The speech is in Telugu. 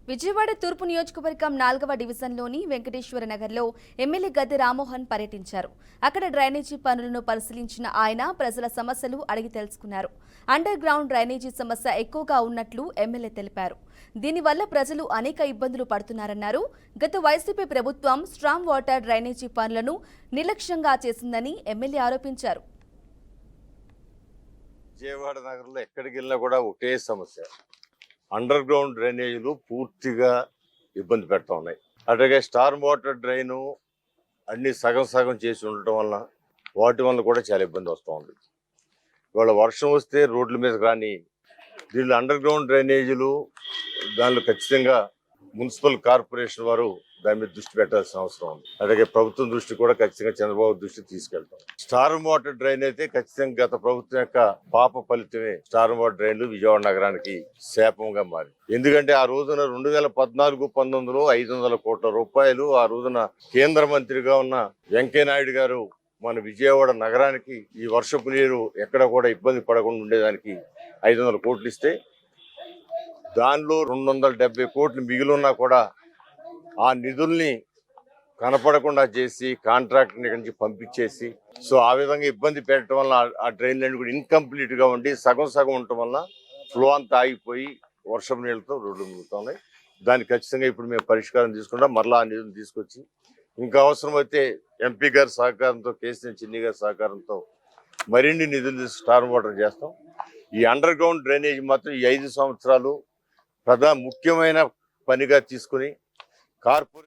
విజయవాడ తూర్పు నియోజకవర్గం 4వ డివిజన్లోని వెంకటేశ్వర నగర్లో ఎమ్మెల్యే గద్దె రామ్మోహన్ పర్యటించారు. అక్కడ డ్రైనేజీ పనులను పరిశీలించిన ఆయన ప్రజల సమస్యలు అడిగి తెలుసుకున్నారు. అండర్ గ్రౌండ్ డ్రైనేజీ సమస్య ఎక్కువగా ఉన్నట్లు ఎమ్మెల్యే తెలిపారు. దీనివల్ల ప్రజలు అనేక ఇబ్బందులు పడుతున్నారన్నారు. గత వైసీపీ ప్రభుత్వం స్ట్రామ్ వాటర్ డ్రైనేజీ పనులను నిర్లక్ష్యంగా చేసిందని ఎమ్మెల్యే ఆరోపించారు. విజయవాడ నగరంలో ఎక్కడికి వెళ్ళినా కూడా ఒకే సమస్య, అండర్ గ్రౌండ్ డ్రైనేజీలు పూర్తిగా ఇబ్బంది పెడతా ఉన్నాయి. అట్లాగే స్టార్ వాటర్ డ్రైను అన్ని సగం సగం చేసి ఉండటం వల్ల వాటి వల్ల కూడా చాలా ఇబ్బంది వస్తూ ఉంది. ఇవాళ వర్షం వస్తే రోడ్ల మీద రాని దీనిలో అండర్ గ్రౌండ్ డ్రైనేజీలు దానిలో ఖచ్చితంగా మున్సిపల్ కార్పొరేషన్ వారు దాని మీద దృష్టి పెట్టాల్సిన అవసరం ఉంది. అలాగే ప్రభుత్వం దృష్టి కూడా ఖచ్చితంగా చంద్రబాబు దృష్టి తీసుకెళ్తాం. స్టార్ వాటర్ డ్రైన్ అయితే ఖచ్చితంగా గత ప్రభుత్వం యొక్క పాప ఫలితమే స్టార్ వాటర్ డ్రైన్లు విజయవాడ నగరానికి శాపంగా మారి. ఎందుకంటే ఆ రోజున 2014-19లో 500 కోట్ల రూపాయలు ఆ రోజున కేంద్ర మంత్రిగా ఉన్న వెంకయ్యనాయుడు గారు మన విజయవాడ నగరానికి ఈ వర్షపు నీరు ఎక్కడ కూడా ఇబ్బంది పడకుండా ఉండేదానికి 500 కోట్లు ఇస్తే దానిలో 270 కోట్లు మిగిలిన్నా కూడా ఆ నిధుల్ని కనపడకుండా చేసి కాంట్రాక్ట్ నుంచి పంపించేసి ఆ విధంగా ఇబ్బంది పెట్టడం వల్ల ఆ డ్రైన్లన్నీ కూడా ఇన్కంప్లీట్ గా ఉండి సగం సగం ఉండటం వల్ల ఫ్లో అంతా ఆగిపోయి వర్షం నీళ్ళతో రోడ్లు మిగులుతున్నాయి. దానికి ఖచ్చితంగా ఇప్పుడు మేము పరిష్కారం తీసుకుంటాం. మరలా ఆ నిధులు తీసుకొచ్చి ఇంకా అవసరమైతే ఎంపీ గారి సహకారంతో, కేసీఆర్ చిన్ని గారి సహకారంతో మరిన్ని నిధులు స్టార్ వాటర్ చేస్తాం. ఈ అండర్ గ్రౌండ్ డ్రైనేజ్ మాత్రం ఈ 5 సంవత్సరాలు ముఖ్యమైన పనిగా తీసుకుని కార్పొరేట్